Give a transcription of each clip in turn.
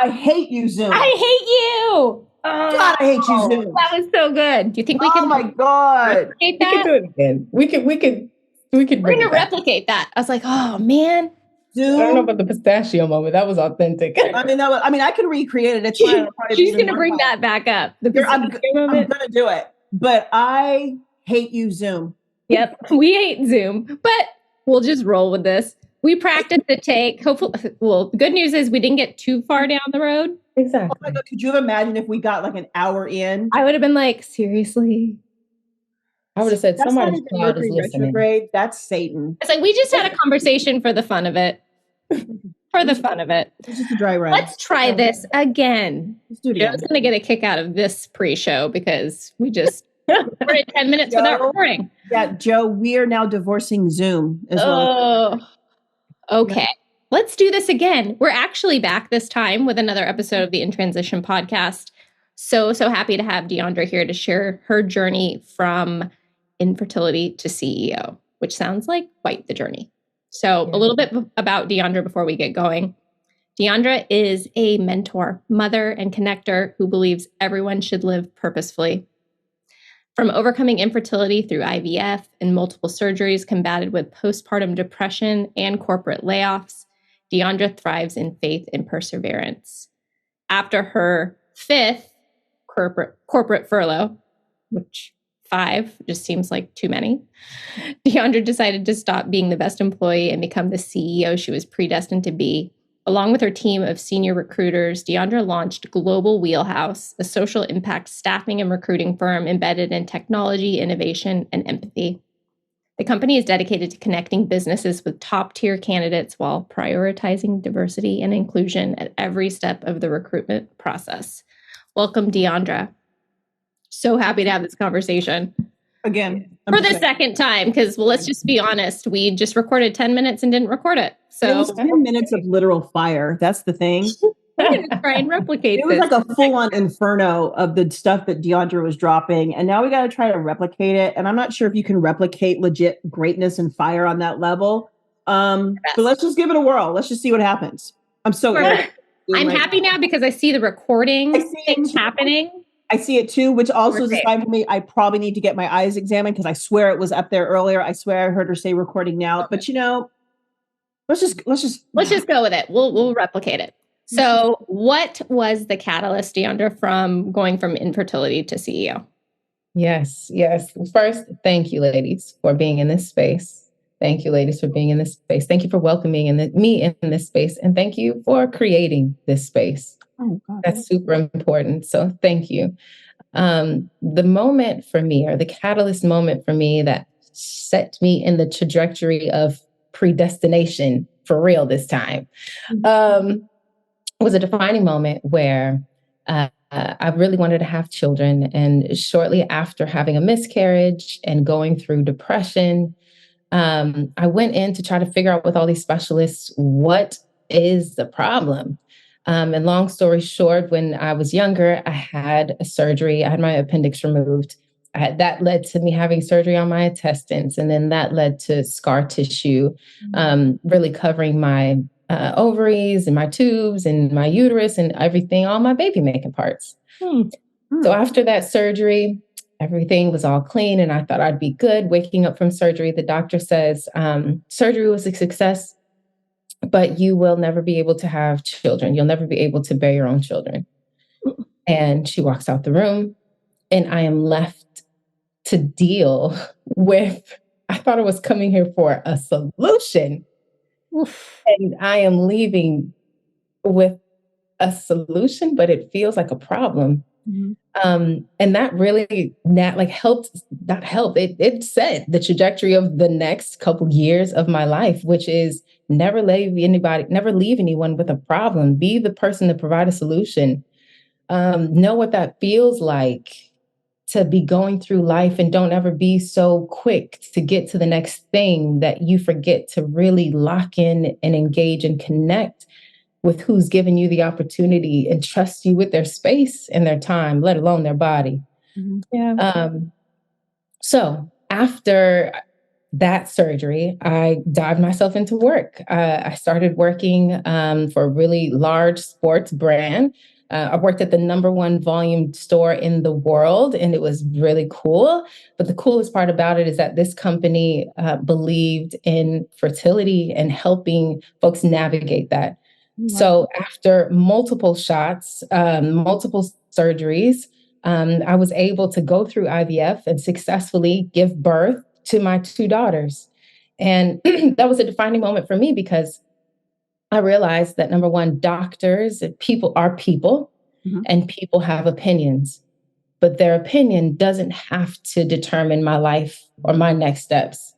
I hate you, Zoom. I hate you. God, I hate you, Zoom. That was so good. Do you think we can? Oh my God. Replicate We that? can do it again. We could We're bring going to it back. replicate that. I was like, oh man. Zoom. I don't know about the pistachio moment. That was authentic. I can recreate it. It's fine. She's going to bring that back up. I'm going to do it. But I hate you, Zoom. Yep. We hate Zoom, but we'll just roll with this. We practiced the take. Hopefully, well, the good news is we didn't get too far down the road. Exactly. Oh my God, could you have imagined if we got like an hour in? I would have been like, seriously? I would have said That's somebody's not even child is Mercury listening. retrograde. That's Satan. It's like, we just had a conversation for the fun of it. For the fun of it. It's just a dry run. Let's try this again. Let's do it again. Joe's going to get a kick out of this pre-show because we just recorded 10 minutes without recording. Yeah, Joe, we are now divorcing Zoom as well. Okay. Yeah. Let's do this again. We're actually back this time with another episode of the In Transition podcast. So happy to have DeAndra here to share her journey from infertility to CEO, which sounds like quite the journey. So a little bit about DeAndra before we get going. DeAndra is a mentor, mother, and connector who believes everyone should live purposefully. From overcoming infertility through IVF and multiple surgeries combated with postpartum depression and corporate layoffs, DeAndra thrives in faith and perseverance. After her 5th corporate furlough, which 5 just seems like too many, DeAndra decided to stop being the best employee and become the CEO she was predestined to be. Along with her team of senior recruiters, DeAndra launched Global Wheelhouse, a social impact staffing and recruiting firm embedded in technology, innovation, and empathy. The company is dedicated to connecting businesses with top-tier candidates while prioritizing diversity and inclusion at every step of the recruitment process. Welcome, DeAndra. So happy to have this conversation. Again. For the second time, because, well, let's just be honest. We just recorded 10 minutes and didn't record it. So it was 10 minutes of literal fire. That's the thing. I'm going to try and replicate It was this. like a full-on inferno of the stuff that DeAndra was dropping. And now we got to try to replicate it. And I'm not sure if you can replicate legit greatness and fire on that level. But let's just give it a whirl. Let's just see what happens. I'm so I'm happy now because I see the recording things happening. I see it too, which also is a sign for me. I probably need to get my eyes examined because I swear it was up there earlier. I swear I heard her say recording now. But let's just go with it. We'll replicate it. So what was the catalyst, DeAndra, from going from infertility to CEO? Yes. First, thank you, ladies, for being in this space. Thank you, ladies, for being in this space. Thank you for welcoming me in this space. And thank you for creating this space. Oh, God. That's super important. So thank you. The moment for me, or the catalyst moment for me that set me in the trajectory of predestination for real this time, was a defining moment where I really wanted to have children. And shortly after having a miscarriage and going through depression, I went in to try to figure out with all these specialists, what is the problem? And long story short, when I was younger, I had a surgery. I had my appendix removed. That led to me having surgery on my intestines. And then that led to scar tissue, really covering my ovaries and my tubes and my uterus and everything, all my baby making parts. So after that surgery, everything was all clean and I thought I'd be good. Waking up from surgery, the doctor says, surgery was a success, but you will never be able to have children. You'll never be able to bear your own children. And she walks out the room and I am left to deal with, I thought I was coming here for a solution. And I am leaving with a solution, but it feels like a problem. And that really helped, not help. It set the trajectory of the next couple years of my life, which is never leave anyone with a problem. Be the person to provide a solution. Know what that feels like to be going through life, and don't ever be so quick to get to the next thing that you forget to really lock in and engage and connect with who's given you the opportunity and trust you with their space and their time, let alone their body. So after that surgery, I dived myself into work. I started working for a really large sports brand. I worked at the number one volume store in the world, and it was really cool. But the coolest part about it is that this company believed in fertility and helping folks navigate that. So after multiple shots, multiple surgeries, I was able to go through IVF and successfully give birth to my two daughters. And that was a defining moment for me because I realized that number one, doctors and people are people, and people have opinions, but their opinion doesn't have to determine my life or my next steps.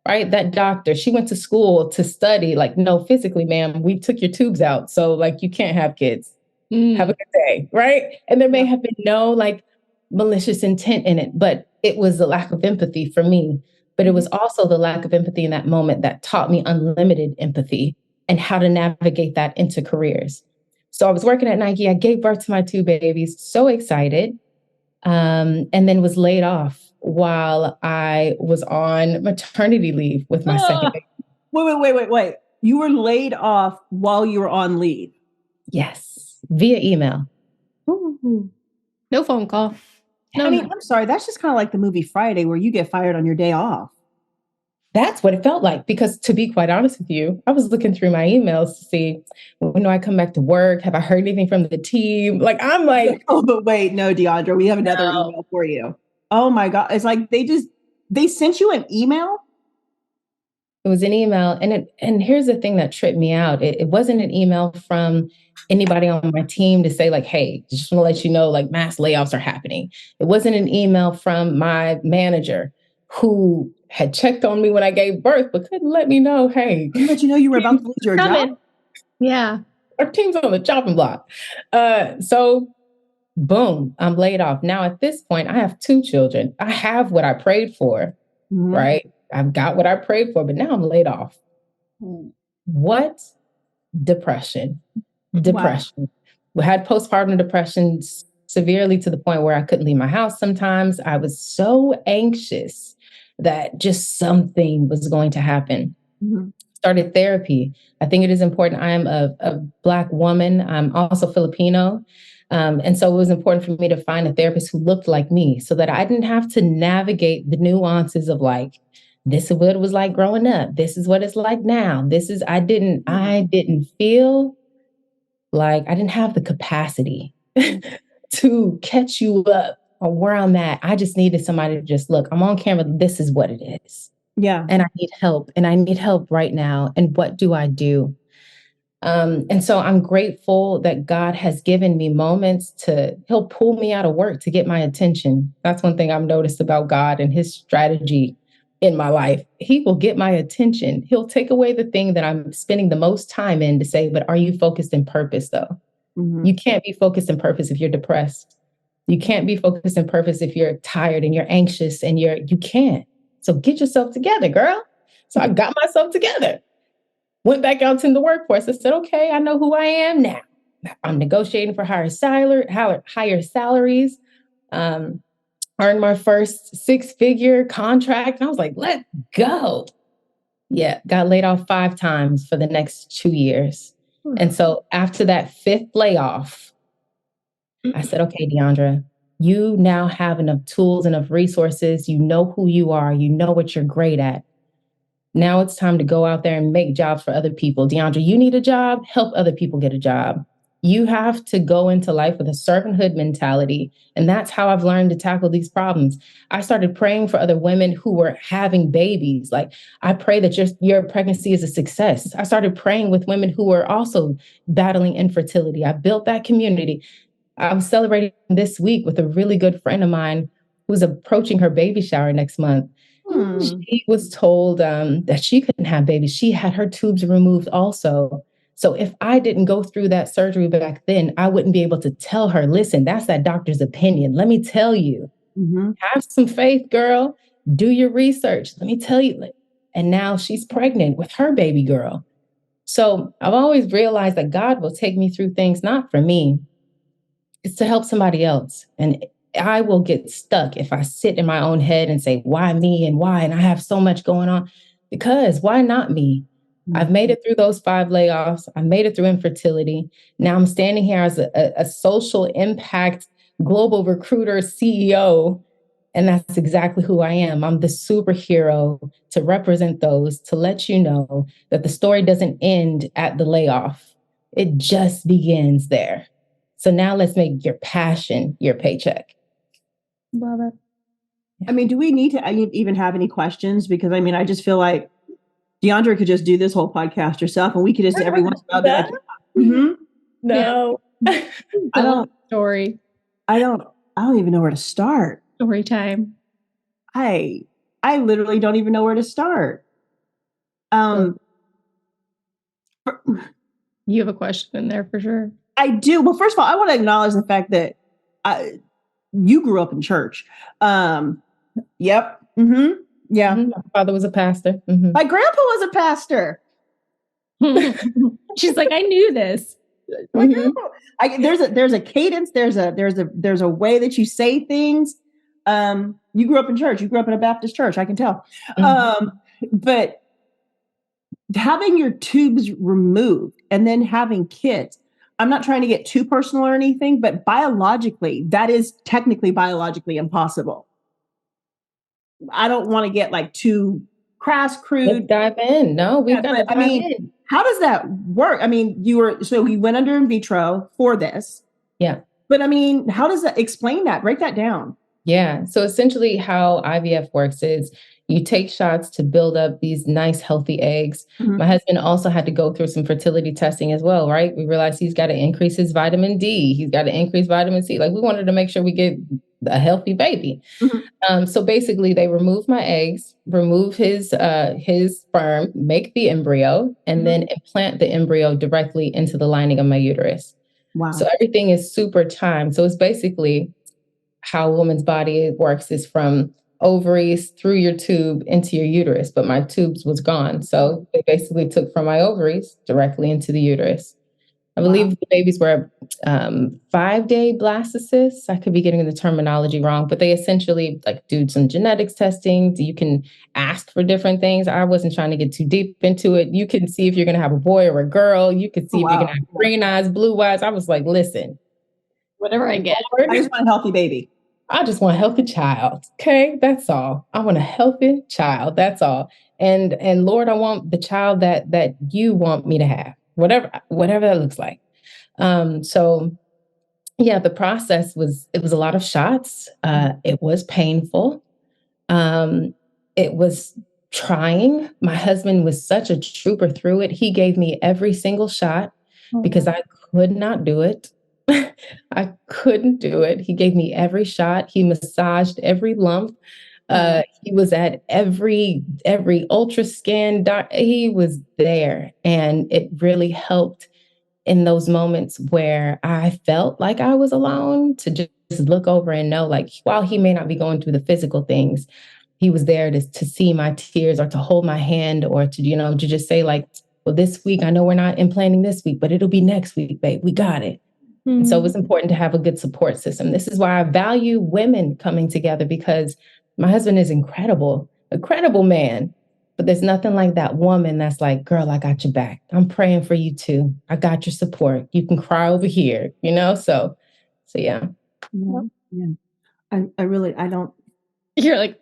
Right? That doctor, she went to school to study, like, no, physically, ma'am, we took your tubes out. So, like, you can't have kids. Have a good day. Right? And there may have been no like malicious intent in it, but it was the lack of empathy for me. But it was also the lack of empathy in that moment that taught me unlimited empathy and how to navigate that into careers. So I was working at Nike. I gave birth to my two babies, so excited, and then was laid off while I was on maternity leave with my second baby. Wait. You were laid off while you were on leave? Yes, via email. Ooh. No phone call. No, Honey, I'm sorry. That's just kind of like the movie Friday where you get fired on your day off. That's what it felt like. Because to be quite honest with you, I was looking through my emails to see when do I come back to work? Have I heard anything from the team? Like, I'm like, oh, but wait, no, DeAndra, we have another email for you. Oh my God. It's like they sent you an email? It was an email. And here's the thing that tripped me out. It wasn't an email from anybody on my team to say like, hey, just want to let you know, like mass layoffs are happening. It wasn't an email from my manager who had checked on me when I gave birth, but couldn't let me know, hey. Let you know you were about to lose your job? Yeah. Our team's on the chopping block. So boom, I'm laid off. Now at this point, I have two children. I have what I prayed for, right? I've got what I prayed for, but now I'm laid off. What? Depression. Wow. We had postpartum depression severely to the point where I couldn't leave my house sometimes. I was so anxious that just something was going to happen. Started therapy. I think it is important. I am a Black woman. I'm also Filipino. And so it was important for me to find a therapist who looked like me so that I didn't have to navigate the nuances of like, this is what it was like growing up. This is what it's like now. I didn't feel like I didn't have the capacity to catch you up on where I'm at. I just needed somebody to just look, I'm on camera. This is what it is. Yeah. And I need help right now. And what do I do? And so I'm grateful that God has given me moments he'll pull me out of work to get my attention. That's one thing I've noticed about God and his strategy in my life. He will get my attention. He'll take away the thing that I'm spending the most time in to say, but are you focused in purpose though? You can't be focused in purpose if you're depressed. You can't be focused in purpose if you're tired and you're anxious and you can't. So get yourself together, girl. So I got myself together. Went back out in the workforce. I said, okay, I know who I am now. I'm negotiating for higher salaries, earned my first 6-figure contract. And I was like, let's go. Yeah, got laid off 5 times for the next 2 years. And so after that 5th layoff, I said, okay, DeAndra, you now have enough tools, enough resources. You know who you are. You know what you're great at. Now it's time to go out there and make jobs for other people. DeAndra, you need a job, help other people get a job. You have to go into life with a servanthood mentality. And that's how I've learned to tackle these problems. I started praying for other women who were having babies. Like, I pray that your pregnancy is a success. I started praying with women who were also battling infertility. I built that community. I was celebrating this week with a really good friend of mine who's approaching her baby shower next month. She was told that she couldn't have babies. She had her tubes removed also. So if I didn't go through that surgery back then, I wouldn't be able to tell her, listen, that's that doctor's opinion. Let me tell you, have some faith, girl. Do your research. Let me tell you. And now she's pregnant with her baby girl. So I've always realized that God will take me through things, not for me. It's to help somebody else. And I will get stuck if I sit in my own head and say, why me and why? And I have so much going on. Because why not me? I've made it through those 5 layoffs. I made it through infertility. Now I'm standing here as a social impact global recruiter CEO. And that's exactly who I am. I'm the superhero to represent those, to let you know that the story doesn't end at the layoff. It just begins there. So now let's make your passion your paycheck. Love it. I mean, do we need to even have any questions? Because I mean, I just feel like DeAndra could just do this whole podcast herself, and we could just every once in a while be like, no. I don't story. I don't even know where to start. Story time. I literally don't even know where to start. You have a question in there for sure. I do. Well, first of all, I want to acknowledge the fact that you grew up in church. Yep. Mm-hmm. Yeah. My father was a pastor. My grandpa was a pastor. She's like, I knew this. There's a cadence. There's a way that you say things. You grew up in church. You grew up in a Baptist church. I can tell. But having your tubes removed and then having kids, I'm not trying to get too personal or anything, but biologically, that is technically biologically impossible. I don't want to get like too crass, crude. Let's dive in. No, we've got to dive in. How does that work? I mean, you went under in vitro for this. Yeah. But I mean, how does that explain that? Break that down. Yeah. So essentially how IVF works is you take shots to build up these nice, healthy eggs. My husband also had to go through some fertility testing as well, right? We realized he's got to increase his vitamin D. He's got to increase vitamin C. Like we wanted to make sure we get a healthy baby. So basically they remove my eggs, remove his sperm, make the embryo, and then implant the embryo directly into the lining of my uterus. Wow. So everything is super timed. So it's basically how a woman's body works is from ovaries through your tube into your uterus, but my tubes was gone. So they basically took from my ovaries directly into the uterus. I believe the babies were 5-day blastocysts. I could be getting the terminology wrong, but they essentially like do some genetics testing. You can ask for different things. I wasn't trying to get too deep into it. You can see if you're going to have a boy or a girl. You could see if you're going to have green eyes, blue eyes. I was like, listen, whatever I get. I just want a healthy baby. I just want a healthy child. Okay, that's all. I want a healthy child. That's all. And Lord, I want the child that you want me to have. Whatever that looks like. So yeah, the process was a lot of shots. It was painful. It was trying. My husband was such a trooper through it. He gave me every single shot because I could not do it. I couldn't do it. He gave me every shot. He massaged every lump. He was at every ultra scan. He was there, and it really helped in those moments where I felt like I was alone to just look over and know, like, while he may not be going through the physical things, he was there to see my tears or to hold my hand or to, to just say like, well, this week, I know we're not implanting this week, but it'll be next week, babe. We got it. And so it was important to have a good support system. This is why I value women coming together, because my husband is incredible man. But there's nothing like that woman that's like, girl, I got your back. I'm praying for you too. I got your support. You can cry over here, So yeah. I don't. You're like,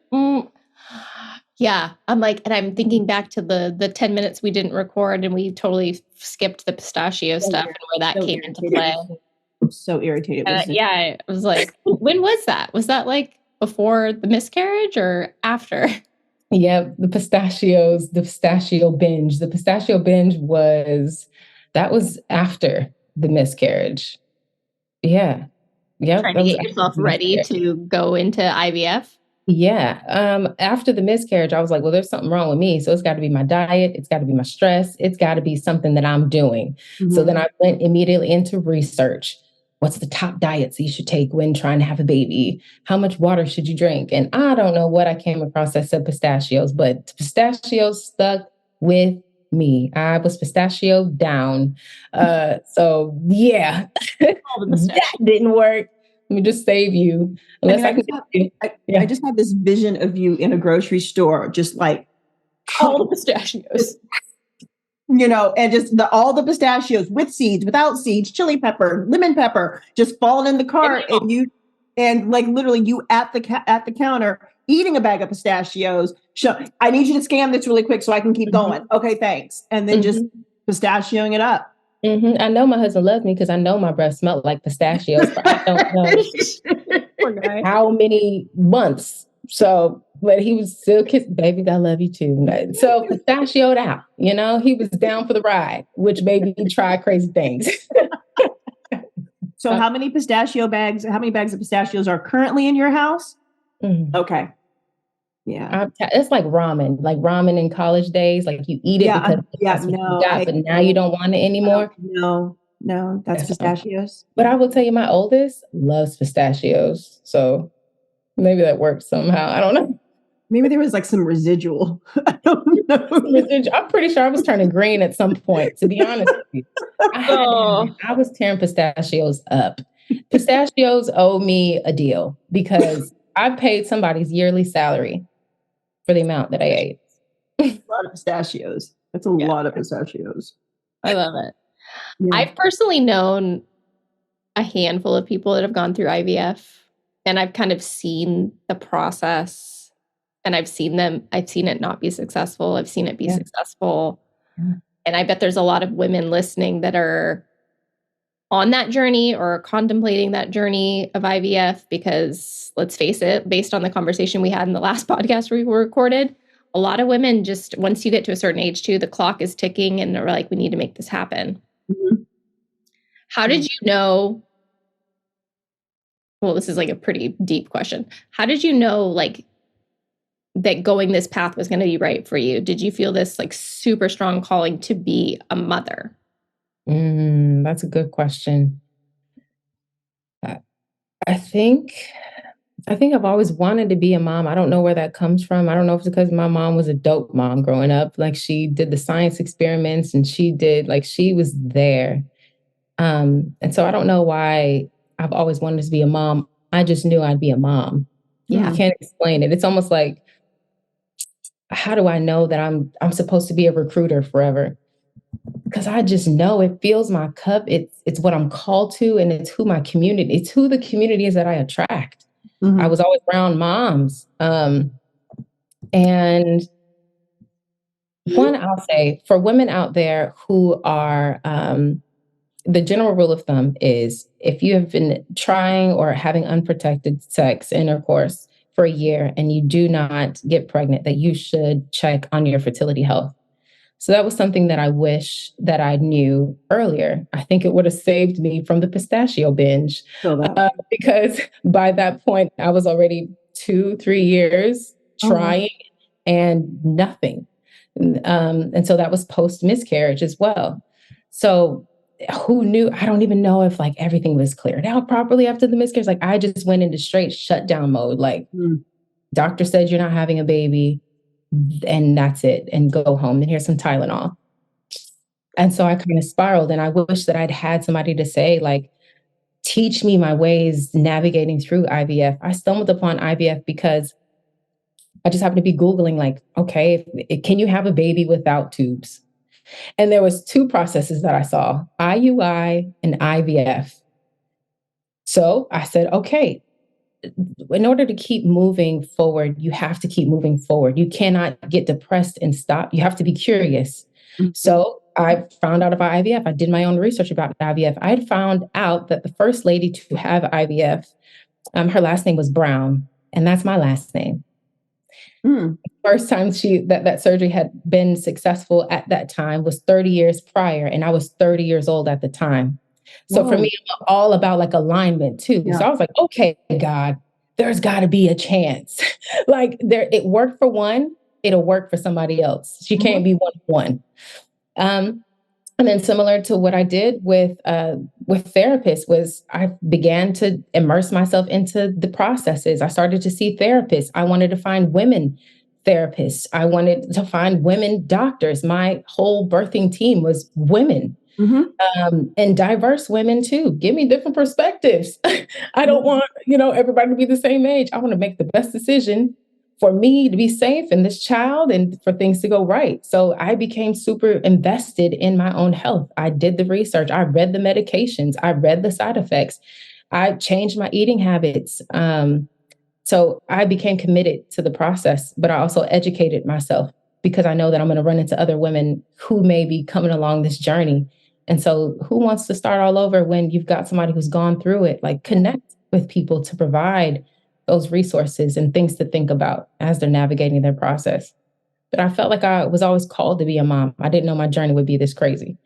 yeah. I'm like, and I'm thinking back to the 10 minutes we didn't record, and we totally skipped the pistachio stuff and where that came into play. I'm so irritated. I was like, when was that? Was that like before the miscarriage or after? Yeah, the pistachio binge. The pistachio binge was after the miscarriage. Yeah. Yeah. Trying to get yourself ready to go into IVF. Yeah. After the miscarriage, I was like, well, there's something wrong with me. So it's got to be my diet. It's got to be my stress. It's got to be something that I'm doing. So then I went immediately into research. What's the top diets you should take when trying to have a baby? How much water should you drink? And I don't know what I came across that said pistachios, but pistachios stuck with me. I was pistachio down. So yeah, that didn't work. Let me just save you. Unless I can get you. I just have this vision of you in a grocery store, just like all the pistachios, and just all the pistachios with seeds, without seeds, chili pepper, lemon pepper, just falling in the cart, and like literally you at the counter eating a bag of pistachios. I need you to scan this really quick so I can keep going. Okay, thanks. And then just pistachioing it up. I know my husband loves me because I know my breath smelled like pistachios, but I don't know how many months. So, but he was still kissing, baby, I love you too. So pistachioed out, he was down for the ride, which made me try crazy things. So how many bags of pistachios are currently in your house? Okay. Yeah. It's like ramen in college days. Like you eat it because that's what you got, but now you don't want it anymore. No, that's pistachios. But I will tell you, my oldest loves pistachios. So maybe that works somehow. I don't know. Maybe there was like some residual. I don't know. I'm pretty sure I was turning green at some point, to be honest with you. I was tearing pistachios up. Pistachios owe me a deal because I paid somebody's yearly salary for the amount that I ate. A lot of pistachios. That's a lot of pistachios. I love it. Yeah. I've personally known a handful of people that have gone through IVF, and I've kind of seen the process, and I've seen it not be successful. I've seen it be successful. Yeah. And I bet there's a lot of women listening that are on that journey or contemplating that journey of IVF, because let's face it, based on the conversation we had in the last podcast we recorded, a lot of women just, once you get to a certain age too, the clock is ticking and they're like, we need to make this happen. Mm-hmm. How did you know? Well, this is like a pretty deep question. How did you know like that going this path was going to be right for you? Did you feel this like super strong calling to be a mother? That's a good question. I think I've always wanted to be a mom. I don't know where that comes from. I don't know if it's because my mom was a dope mom growing up. Like she did the science experiments and she was there. And so I don't know why I've always wanted to be a mom. I just knew I'd be a mom. Yeah. I can't explain it. It's almost like, how do I know that I'm supposed to be a recruiter forever? Because I just know it fills my cup. It's what I'm called to, and it's who the community is that I attract. Mm-hmm. I was always around moms. And one, I'll say for women out there who are, the general rule of thumb is if you have been trying or having unprotected sex intercourse for a year and you do not get pregnant, that you should check on your fertility health. So that was something that I wish that I knew earlier. I think it would have saved me from the pistachio binge because by that point I was already 2-3 years trying and nothing. And so that was post miscarriage as well. So who knew? I don't even know if like everything was cleared out properly after the miscarriage. Like I just went into straight shutdown mode. Like doctor said, you're not having a baby. And that's it, and go home and here's some Tylenol. And so I kind of spiraled, and I wish that I'd had somebody to say, like, teach me my ways navigating through IVF. I stumbled upon IVF because I just happened to be Googling, like, okay, can you have a baby without tubes? And there was 2 processes that I saw, IUI and IVF. So I said, okay, in order to keep moving forward, you have to keep moving forward. You cannot get depressed and stop. You have to be curious. Mm-hmm. So I found out about IVF. I did my own research about IVF. I had found out that the first lady to have IVF, her last name was Brown, and that's my last name. First time that surgery had been successful at that time was 30 years prior, and I was 30 years old at the time. So for me, it's all about like alignment too. Yeah. So I was like, okay, God, there's got to be a chance. Like it worked for one, it'll work for somebody else. She can't be one. And then similar to what I did with therapists was I began to immerse myself into the processes. I started to see therapists. I wanted to find women therapists. I wanted to find women doctors. My whole birthing team was women. And diverse women too. Give me different perspectives. I don't want, everybody to be the same age. I want to make the best decision for me to be safe and this child and for things to go right. So I became super invested in my own health. I did the research. I read the medications. I read the side effects. I changed my eating habits. So I became committed to the process, but I also educated myself because I know that I'm going to run into other women who may be coming along this journey. And so who wants to start all over when you've got somebody who's gone through it? Like, connect with people to provide those resources and things to think about as they're navigating their process. But I felt like I was always called to be a mom. I didn't know my journey would be this crazy.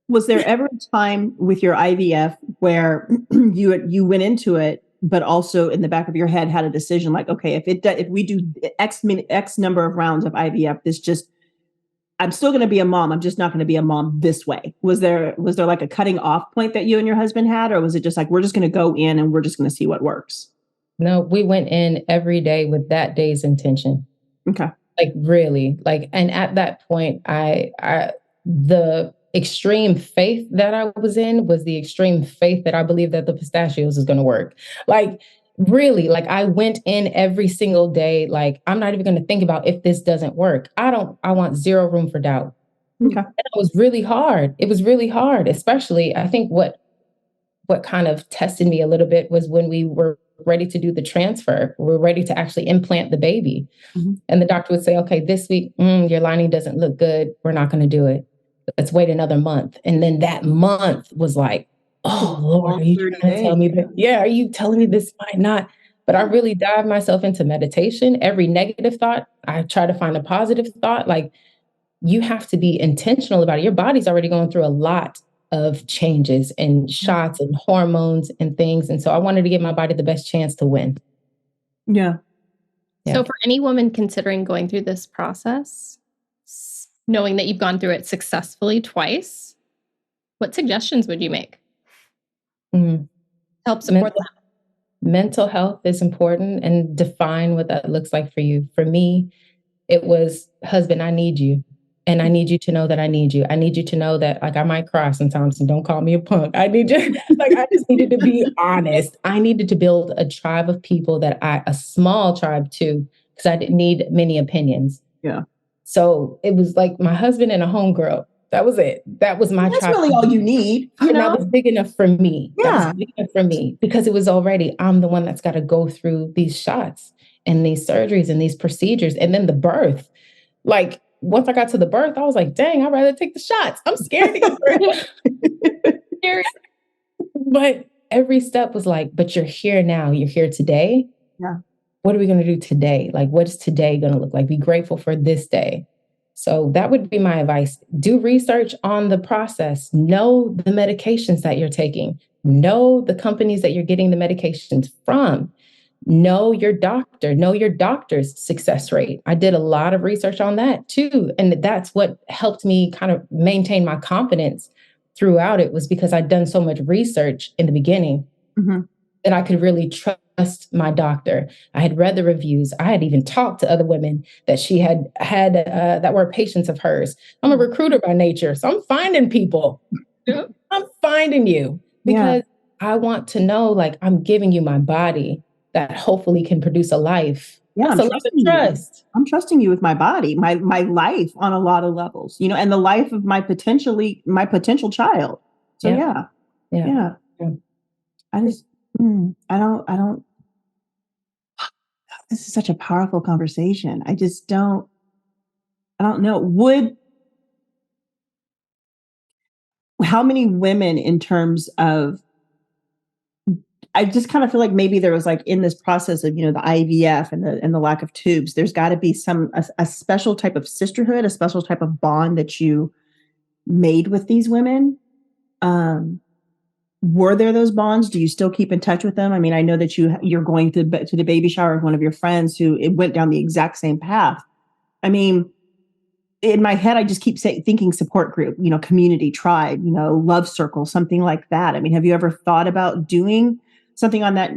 Was there ever a time with your IVF where you went into it, but also in the back of your head had a decision like, okay, if we do X number of rounds of IVF, I'm still going to be a mom. I'm just not going to be a mom this way. Was there like a cutting off point that you and your husband had, or was it just like, we're just going to go in and we're just going to see what works? No, we went in every day with that day's intention. Okay. Like, really, and at that point, the extreme faith that I was in was the extreme faith that I believed that the pistachios is going to work. Like, really, I went in every single day. Like, I'm not even going to think about if this doesn't work. I want zero room for doubt. Okay. And it was really hard. It was really hard, especially I think what kind of tested me a little bit was when we were ready to do the transfer. We're ready to actually implant the baby. Mm-hmm. And the doctor would say, okay, this week, your lining doesn't look good. We're not going to do it. Let's wait another month. And then that month was like, oh, Lord, are you trying to tell me that? Yeah, are you telling me this might not? But I really dived myself into meditation. Every negative thought, I try to find a positive thought. Like, you have to be intentional about it. Your body's already going through a lot of changes and shots and hormones and things. And so I wanted to give my body the best chance to win. Yeah. So for any woman considering going through this process, knowing that you've gone through it successfully twice, what suggestions would you make? Help support them. Mental health is important, and define what that looks like for you. For me, it was, husband, I need you. And I need you to know that I need you. I need you to know that, I might cry sometimes, and don't call me a punk. I need you, I just needed to be honest. I needed to build a tribe of people a small tribe too, because I didn't need many opinions. Yeah. So it was like my husband and a homegirl. That was it. That was my tribe. That's really all you need. And that was big enough for me. Yeah. That was big enough for me because it was already, I'm the one that's got to go through these shots and these surgeries and these procedures. And then the birth, once I got to the birth, I was like, dang, I'd rather take the shots. I'm scared to get birth. But every step was like, but you're here now. You're here today. Yeah. What are we going to do today? What is today going to look like? Be grateful for this day. So that would be my advice. Do research on the process. Know the medications that you're taking. Know the companies that you're getting the medications from. Know your doctor, know your doctor's success rate. I did a lot of research on that too. And that's what helped me kind of maintain my confidence throughout it, was because I'd done so much research in the beginning that I could really trust my doctor. I had read the reviews. I had even talked to other women that she had that were patients of hers. I'm a recruiter by nature, so I'm finding people. I'm finding you because I want to know, I'm giving you my body that hopefully can produce a life. Yeah, I'm trusting you with my body, my life on a lot of levels, and the life of my potential child. So yeah. I just, I don't, this is such a powerful conversation. I don't know. How many women in terms of, I just kind of feel like maybe there was in this process of, the IVF and the lack of tubes, there's got to be a special type of sisterhood, a special type of bond that you made with these women. Were there those bonds? Do you still keep in touch with them? I mean, I know that you're going to the baby shower of one of your friends who it went down the exact same path. I mean, in my head, I just keep thinking support group, community, tribe, love circle, something like that. I mean, have you ever thought about doing something on that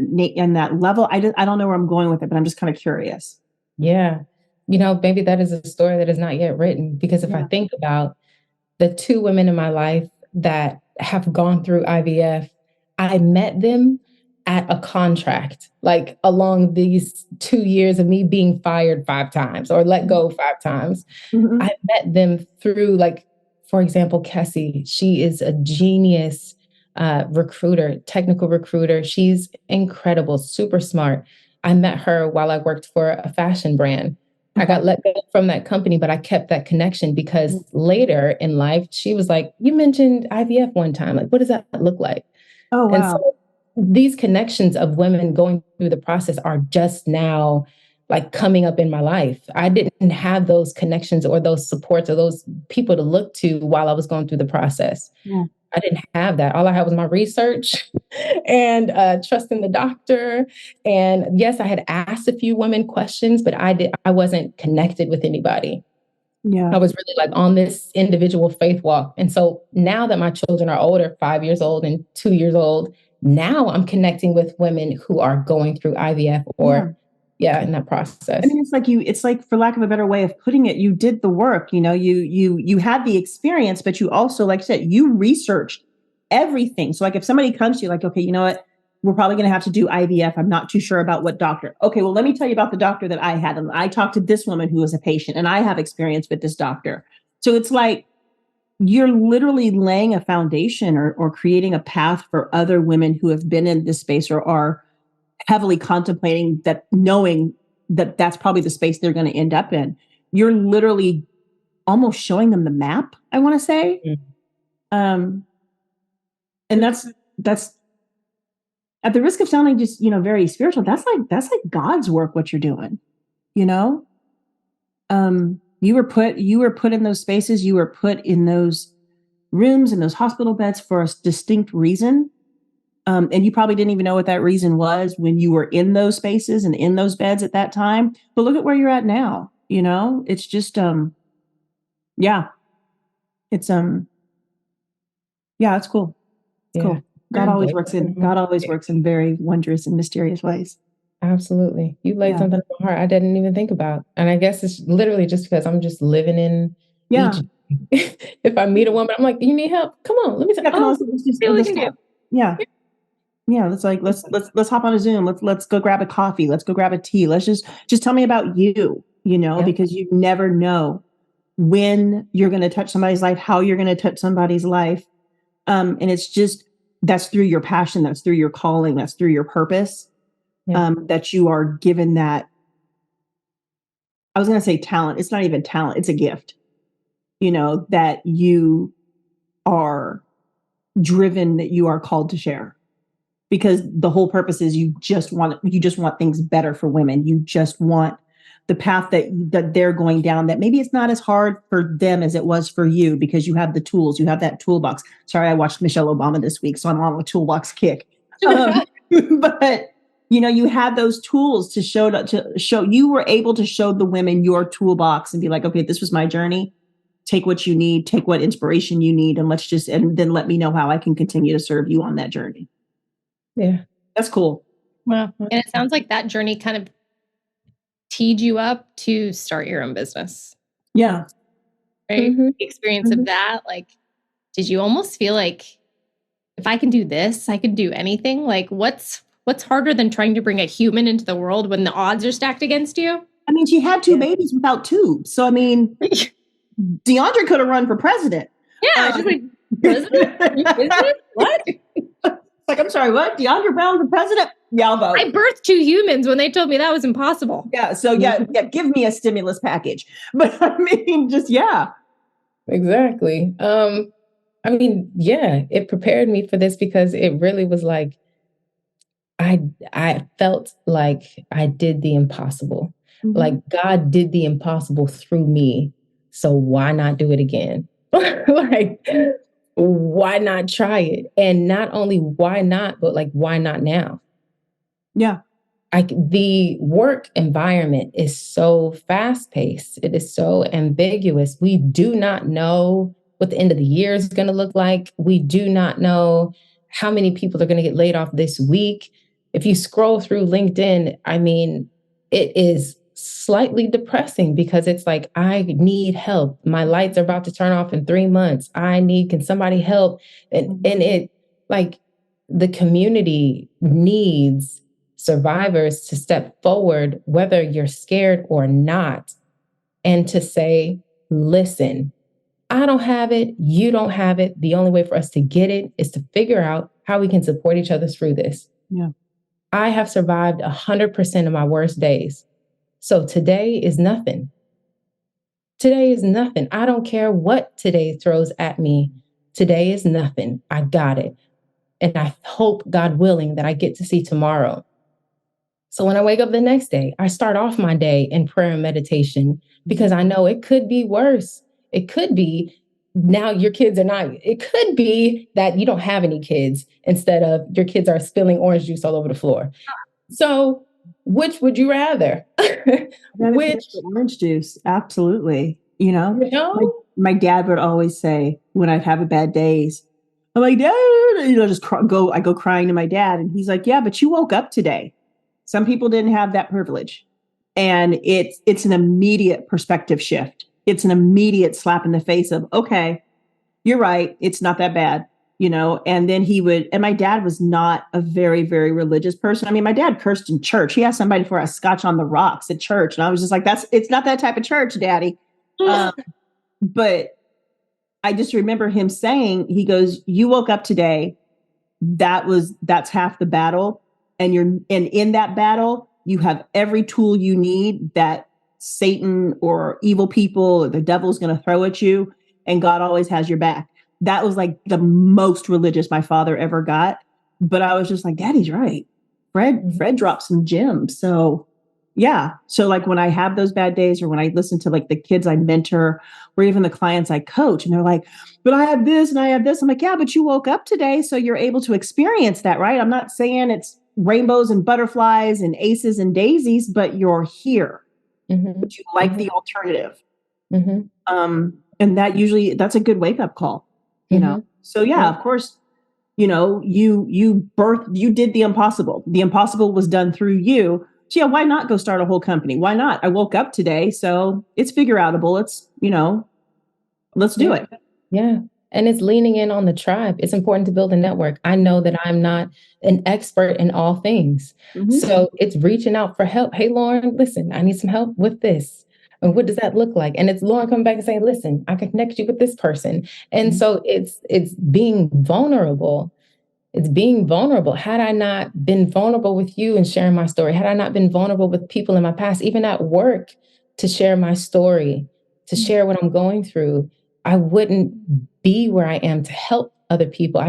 level? I don't know where I'm going with it, but I'm just kind of curious. Yeah. Maybe that is a story that is not yet written, because if I think about the two women in my life, that have gone through IVF, I met them at a contract, like along these 2 years of me being fired 5 times or let go 5 times. Mhm. I met them through, like, for example, Kessie, she is a genius recruiter, technical recruiter. She's incredible, super smart. I met her while I worked for a fashion brand. I got let go from that company, but I kept that connection because later in life, she was like, "You mentioned IVF one time. Like, what does that look like?" Oh, And wow. so these connections of women going through the process are just now like coming up in my life. I didn't have those connections or those supports or those people to look to while I was going through the process. Yeah. I didn't have that. All I had was my research and trusting the doctor. And yes, I had asked a few women questions, but I wasn't connected with anybody. Yeah. I was really like on this individual faith walk. And so now that my children are older, 5 years old and 2 years old, now I'm connecting with women who are going through IVF or in that process. I mean, it's like, for lack of a better way of putting it, you did the work, you had the experience, but you also, like I said, you researched everything. So like if somebody comes to you like, okay, you know what, we're probably going to have to do IVF. I'm not too sure about what doctor. Okay, well, let me tell you about the doctor that I had. And I talked to this woman who was a patient and I have experience with this doctor. So it's like, you're literally laying a foundation or creating a path for other women who have been in this space or are heavily contemplating that, knowing that that's probably the space they're going to end up in. You're literally almost showing them the map, I want to say. And that's at the risk of sounding just, very spiritual. That's like God's work, what you're doing, you know? You were put in those spaces, you were put in those rooms and those hospital beds for a distinct reason. And you probably didn't even know what that reason was when you were in those spaces and in those beds at that time. But look at where you're at now. It's just, yeah, it's, yeah, it's cool. It's cool. God always works in very wondrous and mysterious ways. Absolutely. You laid Yeah. something on my heart I didn't even think about. And I guess it's literally just because I'm just living in Yeah. Egypt. If I meet a woman, I'm like, you need help? Come on, let me see. Yeah, come on, yeah. Yeah, let's hop on a Zoom. Let's go grab a coffee. Let's go grab a tea. Let's just tell me about you, because you never know when you're going to touch somebody's life, how you're going to touch somebody's life. And it's just, that's through your passion, that's through your calling, that's through your purpose, that you are given that. I was going to say talent. It's not even talent. It's a gift, that you are driven, that you are called to share. Because the whole purpose is you just want things better for women. You just want the path that they're going down, that maybe it's not as hard for them as it was for you because you have the tools, you have that toolbox. Sorry, I watched Michelle Obama this week, so I'm on a toolbox kick. But you had those tools to show you were able to show the women your toolbox and be like, okay, this was my journey. Take what you need, take what inspiration you need, and then let me know how I can continue to serve you on that journey. Yeah. That's cool. Wow. And it sounds like that journey kind of teed you up to start your own business. Yeah. Right? The experience of that, like, did you almost feel like, if I can do this, I can do anything? Like, what's harder than trying to bring a human into the world when the odds are stacked against you? I mean, she had 2 babies without tubes. So, I mean, DeAndra could have run for president. Yeah. She's like, president? What? Like, I'm sorry, what? DeAndra Brown for president? Yeah, I'll vote. I birthed 2 humans when they told me that was impossible. Yeah. So yeah, give me a stimulus package. But I mean, just, yeah. Exactly. I mean, yeah, it prepared me for this because it really was like, I felt like I did the impossible. Like God did the impossible through me. So why not do it again? Like, why not try it? And not only why not, but like, why not now? Yeah. The work environment is so fast paced. It is so ambiguous. We do not know what the end of the year is going to look like. We do not know how many people are going to get laid off this week. If you scroll through LinkedIn, I mean, it is slightly depressing because it's like, I need help. My lights are about to turn off in 3 months. Can somebody help? And it like the community needs survivors to step forward, whether you're scared or not, and to say, listen, I don't have it. You don't have it. The only way for us to get it is to figure out how we can support each other through this. Yeah. I have survived 100% of my worst days. So today is nothing. Today is nothing. I don't care what today throws at me. Today is nothing. I got it. And I hope, God willing, that I get to see tomorrow. So when I wake up the next day, I start off my day in prayer and meditation because I know it could be worse. It could be now your kids are not, it could be that you don't have any kids instead of your kids are spilling orange juice all over the floor. So which would you rather? Which orange juice? Absolutely. My dad would always say when I'd have a bad days, I'm like, Dad, I go crying to my dad. And he's like, yeah, but you woke up today. Some people didn't have that privilege. And it's an immediate perspective shift. It's an immediate slap in the face of, okay, you're right. It's not that bad, and then and my dad was not a very, very religious person. I mean, my dad cursed in church. He asked somebody for a scotch on the rocks at church. And I was just like, it's not that type of church, Daddy. But I just remember him saying, he goes, you woke up today. That's half the battle. And in that battle, you have every tool you need that Satan or evil people or the devil's going to throw at you. And God always has your back. That was like the most religious my father ever got. But I was just like, Daddy's right. Fred dropped some gems. So yeah. So like when I have those bad days or when I listen to like the kids I mentor or even the clients I coach and they're like, but I have this and I have this. I'm like, yeah, but you woke up today. So you're able to experience that, right? I'm not saying it's rainbows and butterflies and aces and daisies, but you're here. But you like the alternative. And that's a good wake up call, So yeah, of course, you did the impossible. The impossible was done through you. So yeah, why not go start a whole company? Why not? I woke up today, so it's figure outable. It's, let's do it. Yeah. And it's leaning in on the tribe. It's important to build a network. I know that I'm not an expert in all things. So it's reaching out for help. Hey, Lauren, listen, I need some help with this. And what does that look like? And it's Lauren coming back and saying, listen, I can connect you with this person. And so it's being vulnerable. It's being vulnerable. Had I not been vulnerable with you and sharing my story, had I not been vulnerable with people in my past, even at work, to share my story, to share what I'm going through, I wouldn't be where I am to help other people.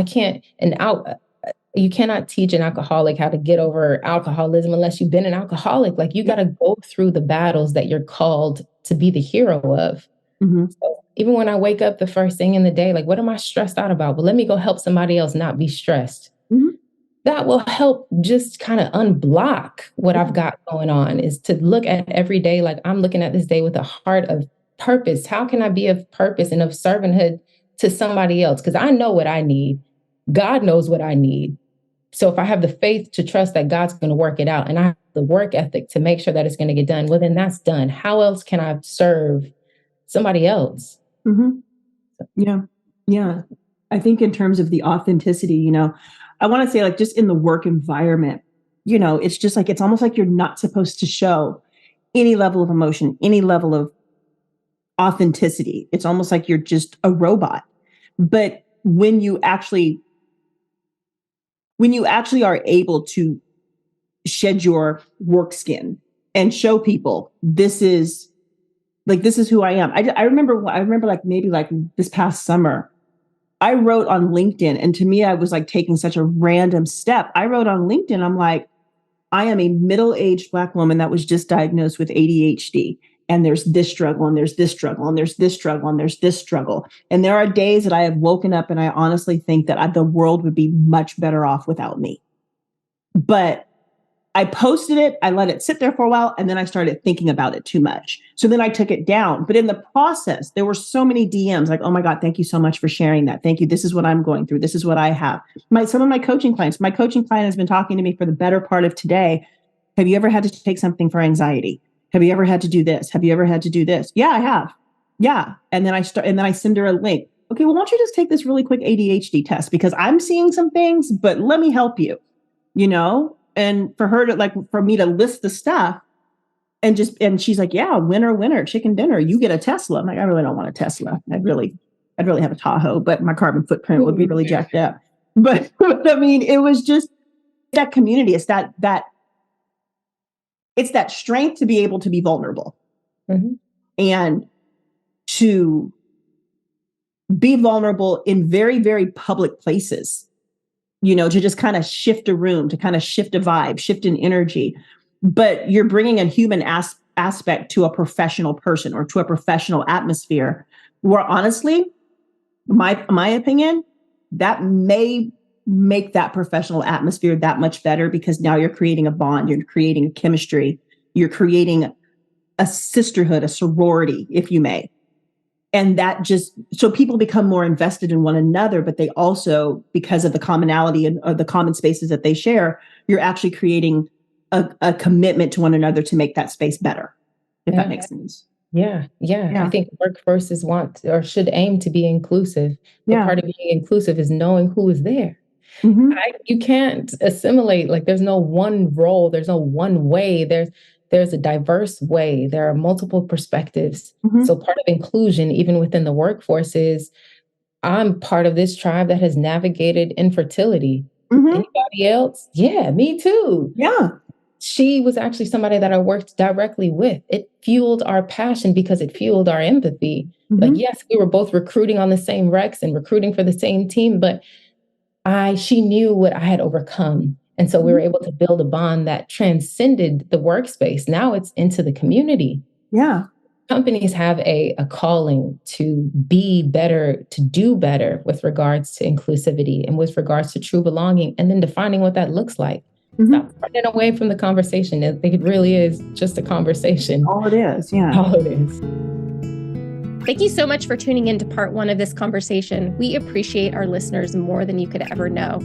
You cannot teach an alcoholic how to get over alcoholism unless you've been an alcoholic. Like you got to go through the battles that you're called to be the hero of. So even when I wake up the first thing in the day, like, what am I stressed out about? Well, let me go help somebody else not be stressed. That will help just kind of unblock what I've got going on, is to look at every day like I'm looking at this day with a heart of purpose. How can I be of purpose and of servanthood to somebody else? Because I know what I need. God knows what I need. So if I have the faith to trust that God's going to work it out and I have the work ethic to make sure that it's going to get done, well, then that's done. How else can I serve somebody else? Yeah. Yeah. I think in terms of the authenticity, I want to say like just in the work environment, it's just like, it's almost like you're not supposed to show any level of emotion, any level of authenticity. It's almost like you're just a robot. But when you actually are able to shed your work skin and show people this is who I am. I remember like maybe like this past summer, I wrote on LinkedIn, and to me, I was like taking such a random step. I wrote on LinkedIn, I'm like, I am a middle-aged Black woman that was just diagnosed with ADHD. And there's this struggle, and there's this struggle, and there's this struggle, and there's this struggle. And there are days that I have woken up and I honestly think that the world would be much better off without me. But I posted it, I let it sit there for a while, and then I started thinking about it too much. So then I took it down. But in the process, there were so many DMs like, oh my God, thank you so much for sharing that. Thank you. This is what I'm going through. This is what I have. Some of my coaching clients, my coaching client has been talking to me for the better part of today. Have you ever had to take something for anxiety? Have you ever had to do this? Have you ever had to do this? Yeah, I have. Yeah. And then I send her a link. Okay, well, why don't you just take this really quick ADHD test because I'm seeing some things, but let me help you, and for me to list the stuff and she's like, yeah, winner, chicken dinner. You get a Tesla. I'm like, I really don't want a Tesla. I'd really have a Tahoe, but my carbon footprint would be really jacked up. But I mean, it was just that community. It's it's that strength to be able to be vulnerable and to be vulnerable in very, very public places, to just kind of shift a room, to kind of shift a vibe, shift an energy. But you're bringing a human aspect to a professional person or to a professional atmosphere where honestly, my opinion, that may make that professional atmosphere that much better because now you're creating a bond, you're creating a chemistry, you're creating a sisterhood, a sorority, if you may. And that so people become more invested in one another, but they also, because of the commonality and the common spaces that they share, you're actually creating a commitment to one another to make that space better, if that makes sense. Yeah. I think workforces want or should aim to be inclusive. But part of being inclusive is knowing who is there. You can't assimilate, like there's no one role, there's no one way, there's a diverse way, there are multiple perspectives. So part of inclusion, even within the workforce, is I'm part of this tribe that has navigated infertility. Anybody else? Yeah, me too. Yeah. She was actually somebody that I worked directly with. It fueled our passion because it fueled our empathy. Like, yes, we were both recruiting on the same recs and recruiting for the same team, but she knew what I had overcome. And so we were able to build a bond that transcended the workspace. Now it's into the community. Yeah. Companies have a calling to be better, to do better with regards to inclusivity and with regards to true belonging, and then defining what that looks like. Stop running away from the conversation. I think it really is just a conversation. All it is. Yeah. All it is. Thank you so much for tuning in to part 1 of this conversation. We appreciate our listeners more than you could ever know.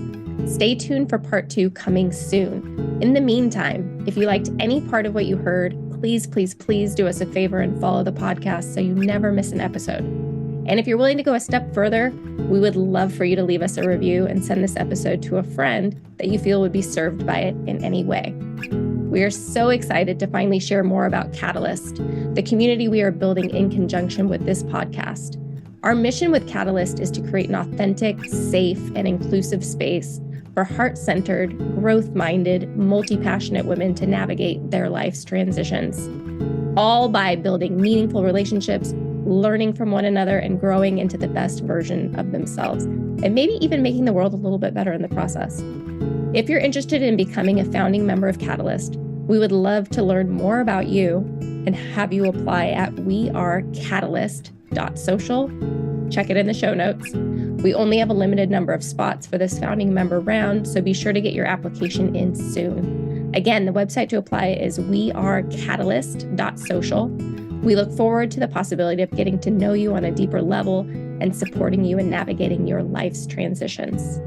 Stay tuned for part 2 coming soon. In the meantime, if you liked any part of what you heard, please do us a favor and follow the podcast so you never miss an episode. And if you're willing to go a step further, we would love for you to leave us a review and send this episode to a friend that you feel would be served by it in any way. We are so excited to finally share more about Catalyst, the community we are building in conjunction with this podcast. Our mission with Catalyst is to create an authentic, safe, and inclusive space for heart-centered, growth-minded, multi-passionate women to navigate their life's transitions, all by building meaningful relationships, learning from one another, and growing into the best version of themselves, and maybe even making the world a little bit better in the process. If you're interested in becoming a founding member of Catalyst, we would love to learn more about you and have you apply at wearecatalyst.social. Check it in the show notes. We only have a limited number of spots for this founding member round, so be sure to get your application in soon. Again, the website to apply is wearecatalyst.social. We look forward to the possibility of getting to know you on a deeper level and supporting you in navigating your life's transitions.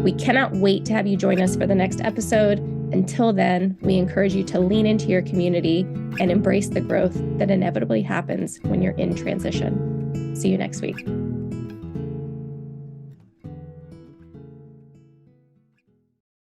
We cannot wait to have you join us for the next episode. Until then, we encourage you to lean into your community and embrace the growth that inevitably happens when you're in transition. See you next week.